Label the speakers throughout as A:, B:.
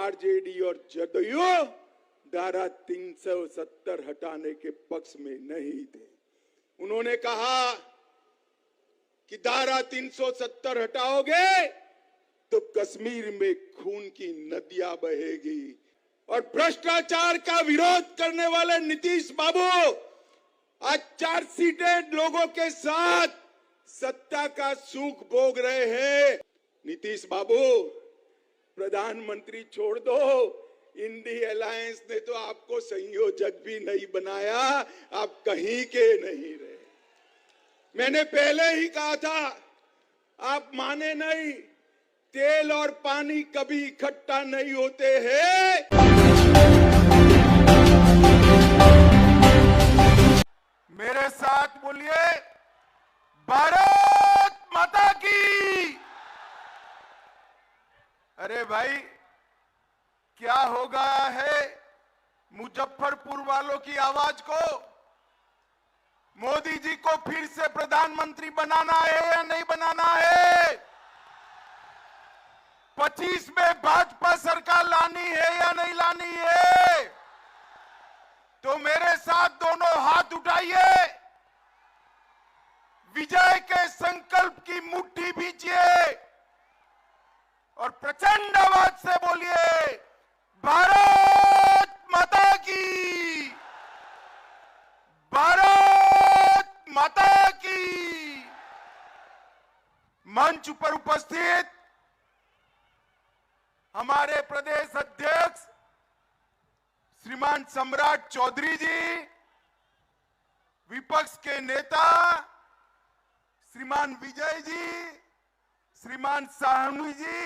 A: RJD और जदयू धारा 370 हटाने के पक्ष में नहीं थे। उन्होंने कहा कि धारा 370 हटाओगे तो कश्मीर में खून की नदियां बहेगी। और भ्रष्टाचार का विरोध करने वाले नीतीश बाबू आज चार्जशीटेड लोगों के साथ सत्ता का सुख भोग रहे हैं। नीतीश बाबू, प्रधानमंत्री छोड़ दो, इंडी अलायंस ने तो आपको संयोजक भी नहीं बनाया, आप कहीं के नहीं रहे। मैंने पहले ही कहा था, आप माने नहीं, तेल और पानी कभी इकट्ठा नहीं होते हैं। मेरे साथ बोलिए, भारत माता की। अरे भाई, क्या हो गया है मुजफ्फरपुर वालों की आवाज को? मोदी जी को फिर से प्रधानमंत्री बनाना है या नहीं बनाना है? 25 में भाजपा सरकार लानी है या नहीं लानी है? तो मेरे साथ दोनों हाथ उठाइए, विजय के संकल्प की मुट्ठी भींचिए और प्रचंड आवाज से बोलिए, भारत माता की, भारत माता की। मंच पर उपस्थित हमारे प्रदेश अध्यक्ष श्रीमान सम्राट चौधरी जी, विपक्ष के नेता श्रीमान विजय जी, श्रीमान साहनी जी,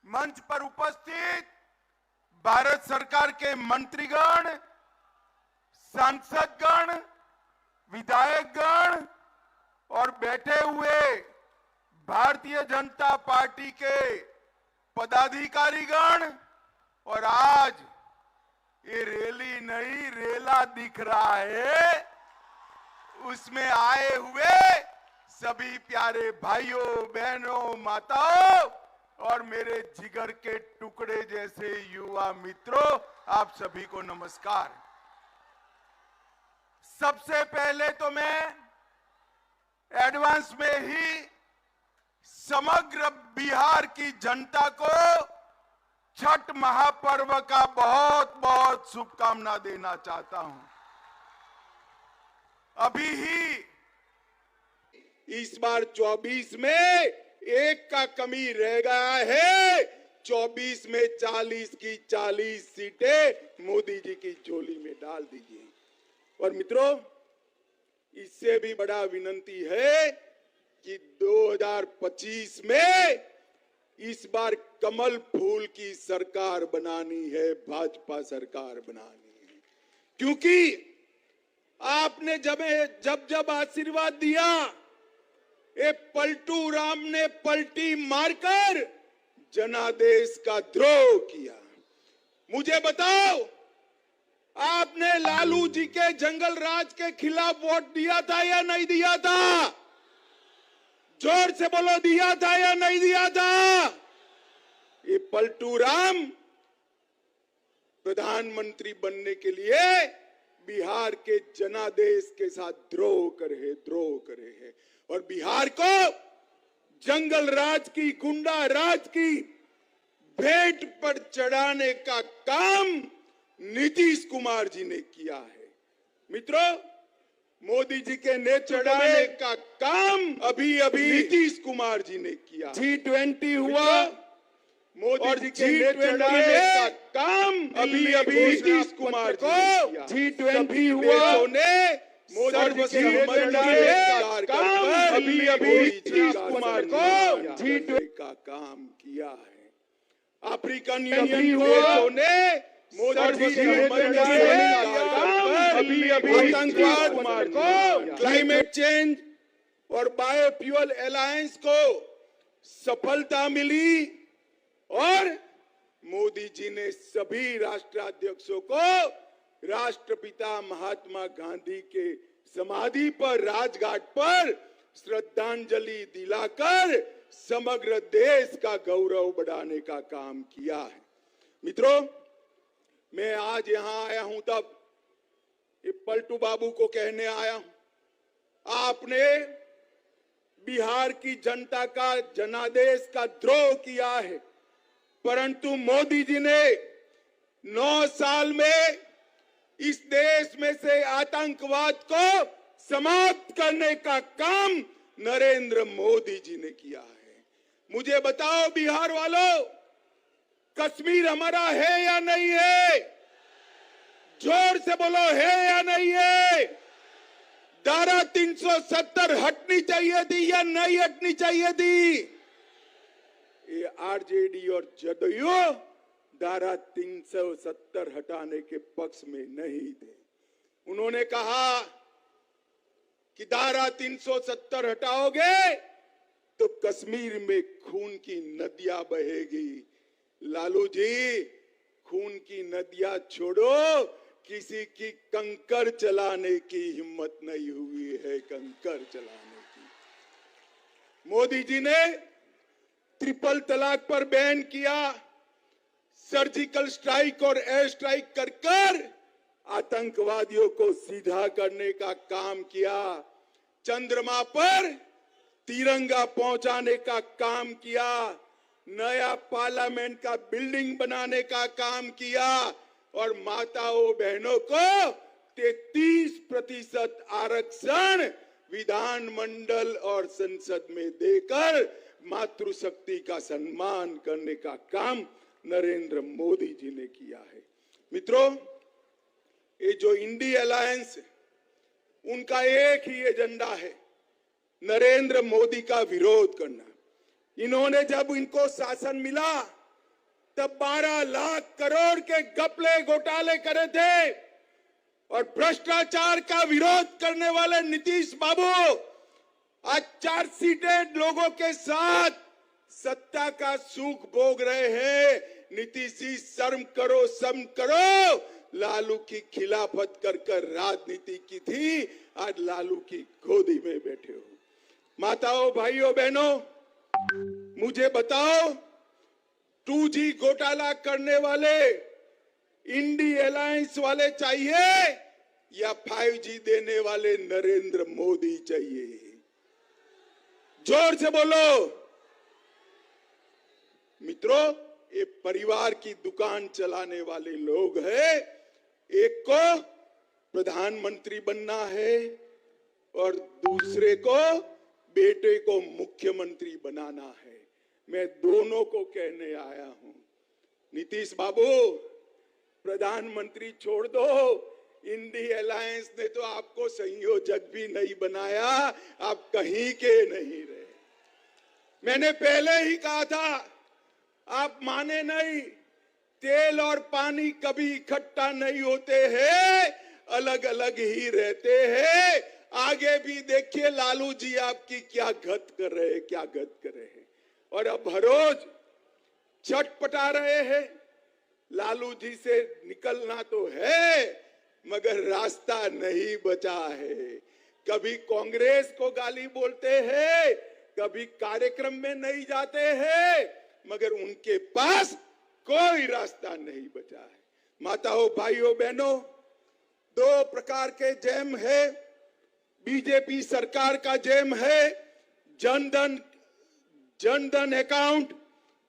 A: मंच पर उपस्थित भारत सरकार के मंत्रीगण, सांसदगण, विधायकगण और बैठे हुए भारतीय जनता पार्टी के पदाधिकारीगण, और आज ये रैली नहीं रेला दिख रहा है, उसमें आए हुए सभी प्यारे भाइयों बहनों माताओं और मेरे जिगर के टुकड़े जैसे युवा मित्रों, आप सभी को नमस्कार। सबसे पहले तो मैं एडवांस में ही समग्र बिहार की जनता को छठ महापर्व का बहुत बहुत शुभकामना देना चाहता हूं। अभी ही इस बार 24 में एक का कमी रह गया है। 24 में 40 की 40 सीटें मोदी जी की झोली में डाल दीजिए। और मित्रों, इससे भी बड़ा विनती है कि 2025 में इस बार कमल फूल की सरकार बनानी है, भाजपा सरकार बनानी है। क्योंकि आपने जब आशीर्वाद दिया, ये पलटू राम ने पलटी मारकर जनादेश का द्रोह किया। मुझे बताओ, आपने लालू जी के जंगल राज के खिलाफ वोट दिया था या नहीं दिया था? जोर से बोलो, दिया था या नहीं दिया था? ये पलटू राम प्रधानमंत्री बनने के लिए बिहार के जनादेश के साथ द्रोह करे है और बिहार को जंगल राज की, गुंडा राज की भेंट पर चढ़ाने का काम नीतीश कुमार जी ने किया है। मित्रों, मोदी जी के नेतृत्व चढ़ाने का काम अभी नीतीश कुमार जी ने किया। G20 हुआ, मोदी जी के नेतृत्व का काम अभी नीतीश कुमार जी ने किया। G20 हुआ, मोदी जी के नेतृत्व का काम अभी नीतीश कुमार को G20 का काम किया है। अफ्रीकन यूनियन ने मोदी जी आतंकवाद को, क्लाइमेट चेंज और बायोफ्यूल अलायंस को सफलता मिली और मोदी जी ने सभी राष्ट्राध्यक्षों को राष्ट्रपिता महात्मा गांधी के समाधि पर, राजघाट पर श्रद्धांजलि दिलाकर समग्र देश का गौरव बढ़ाने का काम किया है। मित्रों, मैं आज यहां आया हूं तब ये पलटू बाबू को कहने आया हूं, आपने बिहार की जनता का जनादेश का द्रोह किया है, परंतु मोदी जी ने 9 साल में इस देश में से आतंकवाद को समाप्त करने का काम नरेंद्र मोदी जी ने किया है। मुझे बताओ बिहार वालों, कश्मीर हमारा है या नहीं है? जोर से बोलो, है या नहीं है? धारा 370 हटनी चाहिए थी या नहीं हटनी चाहिए थी? ये आरजेडी और जदयू धारा 370 हटाने के पक्ष में नहीं थे। उन्होंने कहा कि धारा 370 हटाओगे तो कश्मीर में खून की नदियां बहेगी। लालू जी, खून की नदियां छोड़ो, किसी की कंकर चलाने की हिम्मत नहीं हुई है, कंकर चलाने की। मोदी जी ने ट्रिपल तलाक पर बैन किया, सर्जिकल स्ट्राइक और एयर स्ट्राइक कर कर आतंकवादियों को सीधा करने का काम किया, चंद्रमा पर तिरंगा पहुंचाने का काम किया, नया पार्लियामेंट का बिल्डिंग बनाने का काम किया और माताओं बहनों को 33% आरक्षण विधानमंडल और संसद में देकर मातृशक्ति का सम्मान करने का काम नरेंद्र मोदी जी ने किया है। मित्रों, ये जो इंडी अलायंस, उनका एक ही एजेंडा है, नरेंद्र मोदी का विरोध करना। इन्होंने जब इनको शासन मिला तब 12 लाख करोड़ के घपले घोटाले करे थे और भ्रष्टाचार का विरोध करने वाले नीतीश बाबू आज चार्जशीटेड लोगों के साथ सत्ता का सुख भोग रहे हैं। नीतीश जी, शर्म करो, शर्म करो। लालू की खिलाफत कर कर राजनीति की थी, आज लालू की गोदी में बैठे हो। माताओं, भाइयों, बहनों, मुझे बताओ, 2G घोटाला करने वाले इंडी अलायंस वाले चाहिए या 5G देने वाले नरेंद्र मोदी चाहिए? जोर से बोलो। मित्रों, ये परिवार की दुकान चलाने वाले लोग हैं। एक को प्रधानमंत्री बनना है और दूसरे को, बेटे को मुख्यमंत्री बनाना है। मैं दोनों को कहने आया हूं, नीतीश बाबू, प्रधानमंत्री छोड़ दो। इंडी अलायंस ने तो आपको संयोजक भी नहीं बनाया, आप कहीं के नहीं रहे। मैंने पहले ही कहा था, आप माने नहीं, तेल और पानी कभी इकट्ठा नहीं होते हैं, अलग अलग ही रहते हैं। आगे भी देखिए लालू जी आपकी क्या गत कर रहे हैं, क्या गत कर रहे हैं। और अब हर रोज छटपटा रहे हैं। लालू जी से निकलना तो है, मगर रास्ता नहीं बचा है। कभी कांग्रेस को गाली बोलते हैं, कभी कार्यक्रम में नहीं जाते हैं, मगर उनके पास कोई रास्ता नहीं बचा है। माताओं, भाइयों, बहनों, 2 प्रकार के जैम है। बीजेपी सरकार का जैम है जनधन अकाउंट,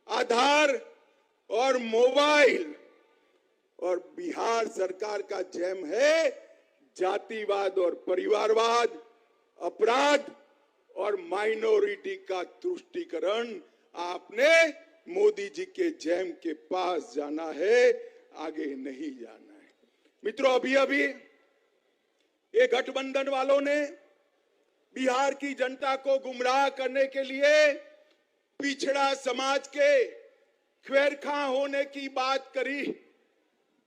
A: आधार और मोबाइल, और बिहार सरकार का जैम है जातिवाद और परिवारवाद, अपराध और माइनॉरिटी का तुष्टीकरण। आपने मोदी जी के जैम के पास जाना है, आगे नहीं जाना है। मित्रों, अभी अभी ये गठबंधन वालों ने बिहार की जनता को गुमराह करने के लिए पिछड़ा समाज के खैरखा होने की बात करी।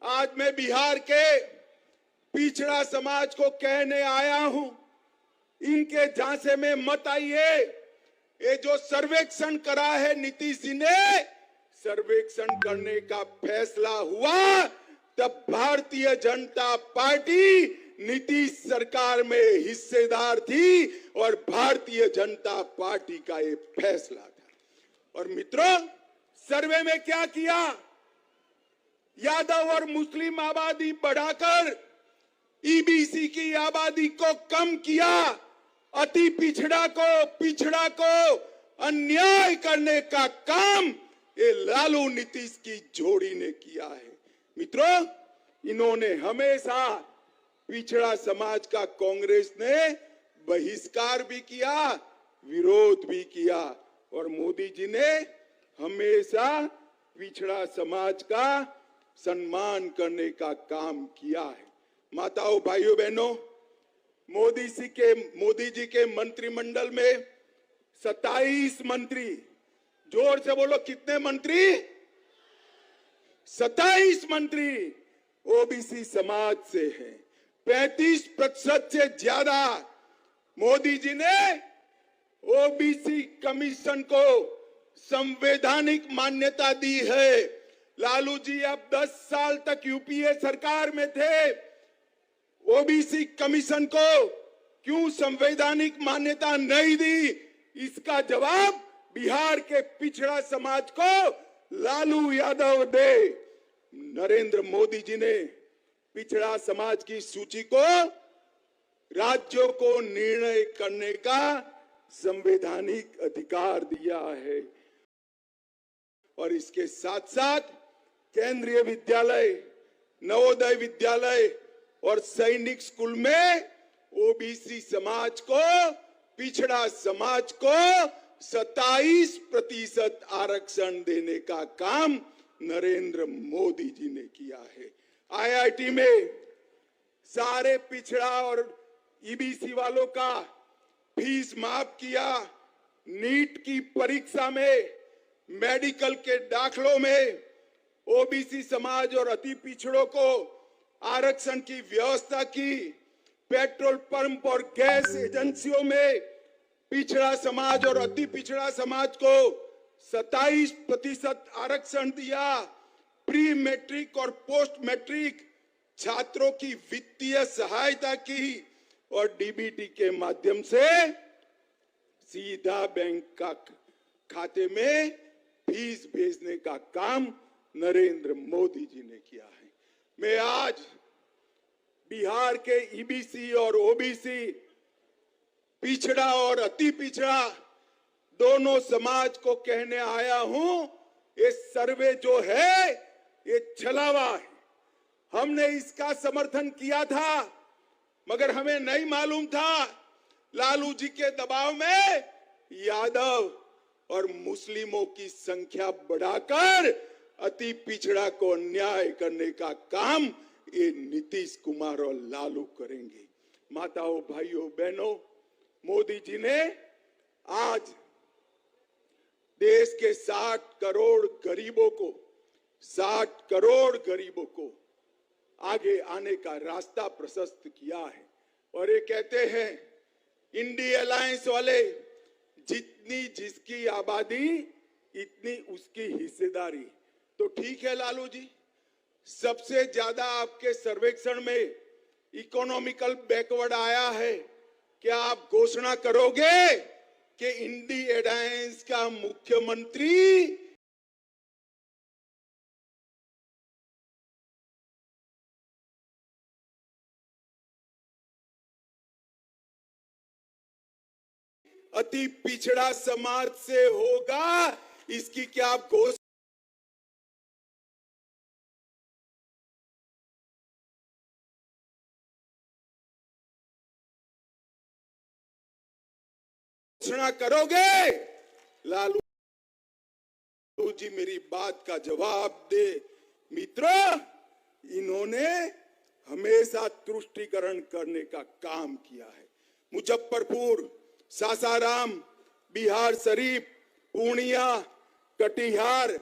A: आज मैं बिहार के पिछड़ा समाज को कहने आया हूं, इनके झांसे में मत आइए। ये जो सर्वेक्षण करा है नीतीश जी ने, सर्वेक्षण करने का फैसला हुआ तब भारतीय जनता पार्टी नीतीश सरकार में हिस्सेदार थी और भारतीय जनता पार्टी का ये फैसला था। और मित्रों, सर्वे में क्या किया? यादव और मुस्लिम आबादी बढ़ाकर ईबीसी की आबादी को कम किया, अति पिछड़ा को अन्याय करने का काम ये लालू नीतीश की जोड़ी ने किया है। मित्रों, इन्होंने हमेशा पिछड़ा समाज का कांग्रेस ने बहिष्कार भी किया, विरोध भी किया, और मोदी जी ने हमेशा पिछड़ा समाज का सम्मान करने का काम किया है। माताओं, भाइयों, बहनों, मोदी जी के मंत्रिमंडल में 27 मंत्री, जोर से बोलो कितने मंत्री? 27 मंत्री ओबीसी समाज से हैं। 35% से ज्यादा मोदी जी ने ओबीसी कमीशन को संवैधानिक मान्यता दी है। लालू जी अब 10 साल तक यूपीए सरकार में थे, ओबीसी कमीशन को क्यों संवैधानिक मान्यता नहीं दी? इसका जवाब बिहार के पिछड़ा समाज को लालू यादव दे। नरेंद्र मोदी जी ने पिछड़ा समाज की सूची को राज्यों को निर्णय करने का संवैधानिक अधिकार दिया है, और इसके साथ साथ केंद्रीय विद्यालय, नवोदय विद्यालय और सैनिक स्कूल में ओबीसी समाज को, पिछड़ा समाज को 27% आरक्षण देने का काम नरेंद्र मोदी जी ने किया है। आईआईटी में सारे पिछड़ा और ईबीसी वालों का फीस माफ किया। नीट की परीक्षा में, मेडिकल के दाखलों में ओबीसी समाज और अति पिछड़ों को आरक्षण की व्यवस्था की। पेट्रोल पंप और गैस एजेंसियों में पिछड़ा समाज और अति पिछड़ा समाज को 27% आरक्षण दिया। प्री मैट्रिक और पोस्ट मैट्रिक छात्रों की वित्तीय सहायता की, और डीबीटी के माध्यम से सीधा बैंक का खाते में फीस भेजने का काम नरेंद्र मोदी जी ने किया है। मैं आज बिहार के ईबीसी और ओबीसी, पिछड़ा और अति पिछड़ा दोनों समाज को कहने आया हूं, ये सर्वे जो है ये छलावा है। हमने इसका समर्थन किया था, मगर हमें नहीं मालूम था लालू जी के दबाव में यादव और मुस्लिमों की संख्या बढ़ाकर अति पिछड़ा को अन्याय करने का काम ये नीतीश कुमार और लालू करेंगे। माताओं, भाइयों, बहनों, मोदी जी ने आज देश के 60 करोड़ गरीबों को आगे आने का रास्ता प्रशस्त किया है, और ये कहते हैं इंडी अलायंस वाले, जितनी जिसकी आबादी इतनी उसकी हिस्सेदारी। तो ठीक है लालू जी, सबसे ज्यादा आपके सर्वेक्षण में इकोनॉमिकल बैकवर्ड आया है, क्या आप घोषणा करोगे कि इंडी अलायंस का मुख्यमंत्री अति पिछड़ा समाज से होगा? इसकी क्या आप घोषणा करोगे? लालू जी मेरी बात का जवाब दे। मित्रों, इन्होंने हमेशा तुष्टीकरण करने का काम किया है। मुजफ्फरपुर, सासाराम, बिहार शरीफ, पूर्णिया, कटिहार,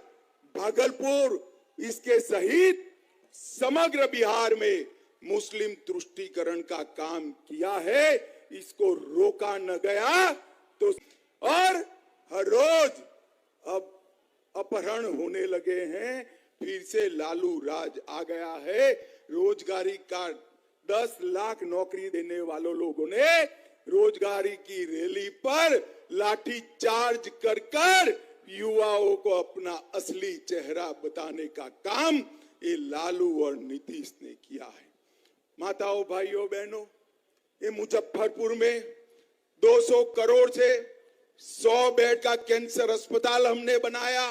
A: भागलपुर, इसके सहित समग्र बिहार में मुस्लिम तुष्टीकरण का काम किया है। इसको रोका न गया तो, और हर रोज अब अपहरण होने लगे हैं। फिर से लालू राज आ गया है। रोजगारी का 10 लाख नौकरी देने वालों लोगों ने रोजगारी की रैली पर लाठी चार्ज कर युवाओं को अपना असली चेहरा बताने का काम ये लालू और नीतीश ने किया है। माताओं, भाइयों, बहनों, ये मुजफ्फरपुर में 200 करोड़ से 100 बेड का कैंसर अस्पताल हमने बनाया।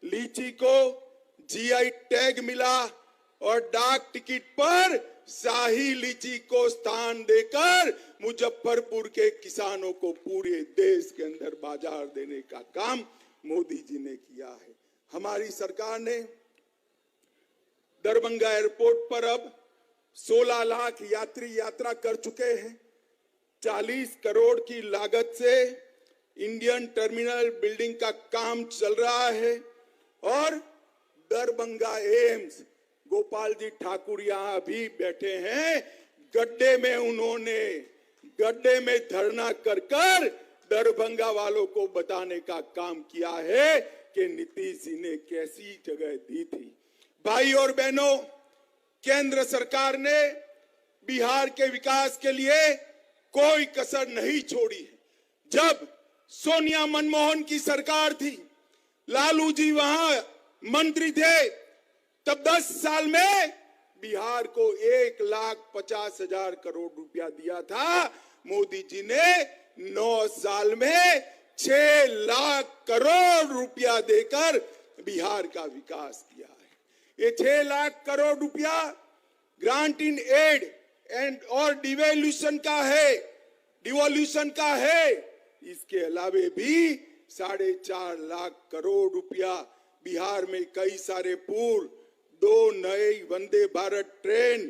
A: लीची को जीआई टैग मिला और डाक टिकट पर शाही लीची को स्थान देकर मुजफ्फरपुर के किसानों को पूरे देश के अंदर बाजार देने का काम मोदी जी ने किया है। हमारी सरकार ने दरभंगा एयरपोर्ट पर अब 16 लाख यात्री यात्रा कर चुके हैं। 40 करोड़ की लागत से इंडियन टर्मिनल बिल्डिंग का काम चल रहा है और दरभंगा एम्स, गोपाल जी ठाकुर यहां भी बैठे हैं, गड्ढे में धरना कर कर दरभंगा वालों को बताने का काम किया है कि नीतीश जी ने कैसी जगह दी थी। भाई और बहनों, केंद्र सरकार ने बिहार के विकास के लिए कोई कसर नहीं छोड़ी है। जब सोनिया मनमोहन की सरकार थी, लालू जी वहां मंत्री थे, तब 10 साल में बिहार को 1,50,000 करोड़ रुपया दिया था। मोदी जी ने 9 साल में 6 लाख करोड़ रुपया देकर बिहार का विकास किया है। ये 6 लाख करोड़ रुपया ग्रांट इन एड एंड और डिवोल्यूशन का है। इसके अलावे भी 4.5 लाख करोड़ रुपया बिहार में कई सारे पुल, 2 नए Vande Bharat train,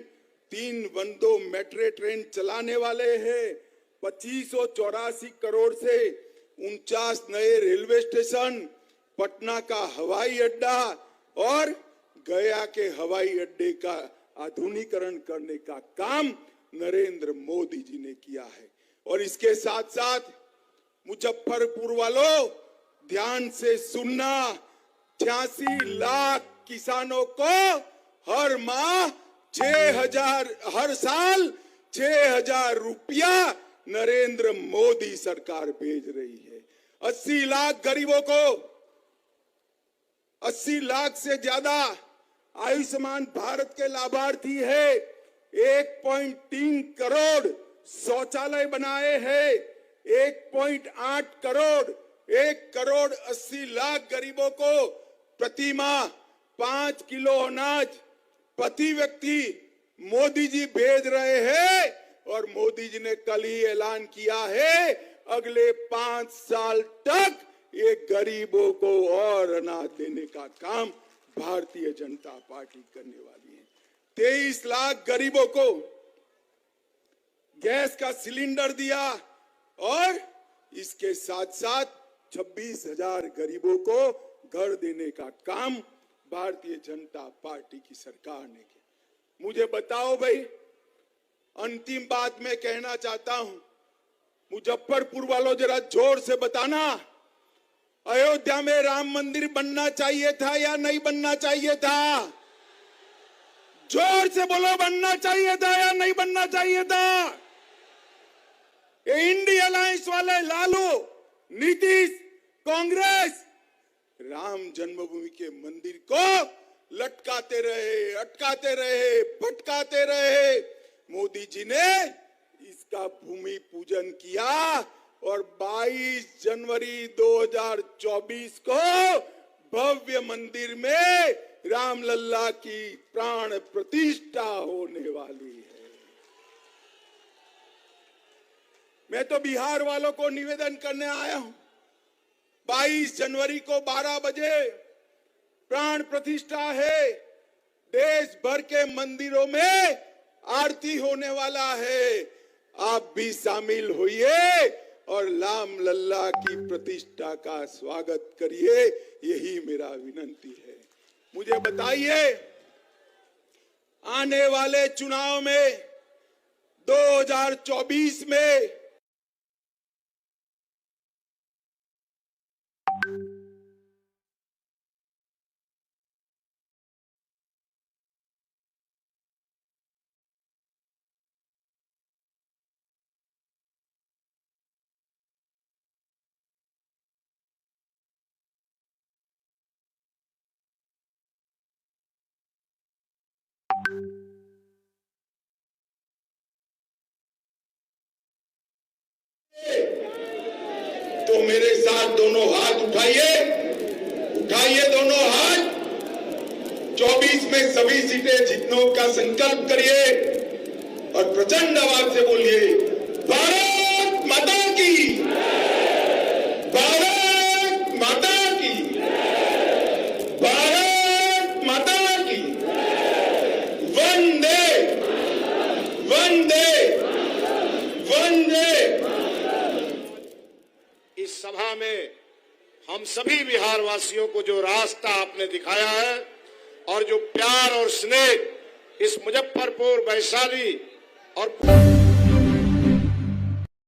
A: 3 वंदो metro train चलाने वाले हैं। 2584 करोड़ से 49 नए रेलवे स्टेशन, पटना का हवाई अड्डा और गया के हवाई अड्डे का आधुनिकीकरण करने का काम नरेंद्र मोदी जी ने किया है। और इसके साथ साथ मुजफ्फरपुर वालों, ध्यान से सुनना, 86 लाख किसानों को हर माह 6,000, हर साल 6,000 रुपया नरेंद्र मोदी सरकार भेज रही है। 80 लाख गरीबों को, 80 लाख से ज्यादा आयुष्मान भारत के लाभार्थी है। 1.3 करोड़ शौचालय बनाए हैं। 1.8 करोड़, 1 करोड़ 80 लाख गरीबों को प्रति माह 5 किलो अनाज प्रति व्यक्ति मोदी जी भेज रहे हैं। और मोदी जी ने कल ही ऐलान किया है, अगले 5 साल तक ये गरीबों को और अनाज देने का काम भारतीय जनता पार्टी करने वाली है। 23 लाख गरीबों को गैस का सिलेंडर दिया और इसके साथ साथ 26,000 गरीबों को घर देने का काम भारतीय जनता पार्टी की सरकार ने किया। मुझे बताओ भाई, अंतिम बात मैं कहना चाहता हूं, मुजफ्फरपुर वालों जरा जोर से बताना, अयोध्या में राम मंदिर बनना चाहिए था या नहीं बनना चाहिए था? जोर से बोलो, बनना चाहिए था या नहीं बनना चाहिए था? ये इंडिया अलायंस वाले लालू, नीतीश, कांग्रेस राम जन्मभूमि के मंदिर को लटकाते रहे, अटकाते रहे, भटकाते रहे। मोदी जी ने इसका भूमि पूजन किया और 22 जनवरी 2024 को भव्य मंदिर में रामलल्ला की प्राण प्रतिष्ठा होने वाली है। मैं तो बिहार वालों को निवेदन करने आया हूं, 22 जनवरी को 12 बजे प्राण प्रतिष्ठा है। देश भर के मंदिरों में आरती होने वाला है। आप भी शामिल होइए और राम लल्ला की प्रतिष्ठा का स्वागत करिए, यही मेरा विनंती है। मुझे बताइए, आने वाले चुनाव में 2024 में मेरे साथ दोनों हाथ उठाइए, उठाइए दोनों हाथ। 24 में सभी सीटें जीतने का संकल्प करिए और प्रचंड आवाज से बोलिए, भारत माता की, भारत माता की, भारत माता की, वंदे वंदे वंदे।
B: इस सभा में हम सभी बिहार वासियों को जो रास्ता आपने दिखाया है और जो प्यार और स्नेह इस मुजफ्फरपुर, वैशाली और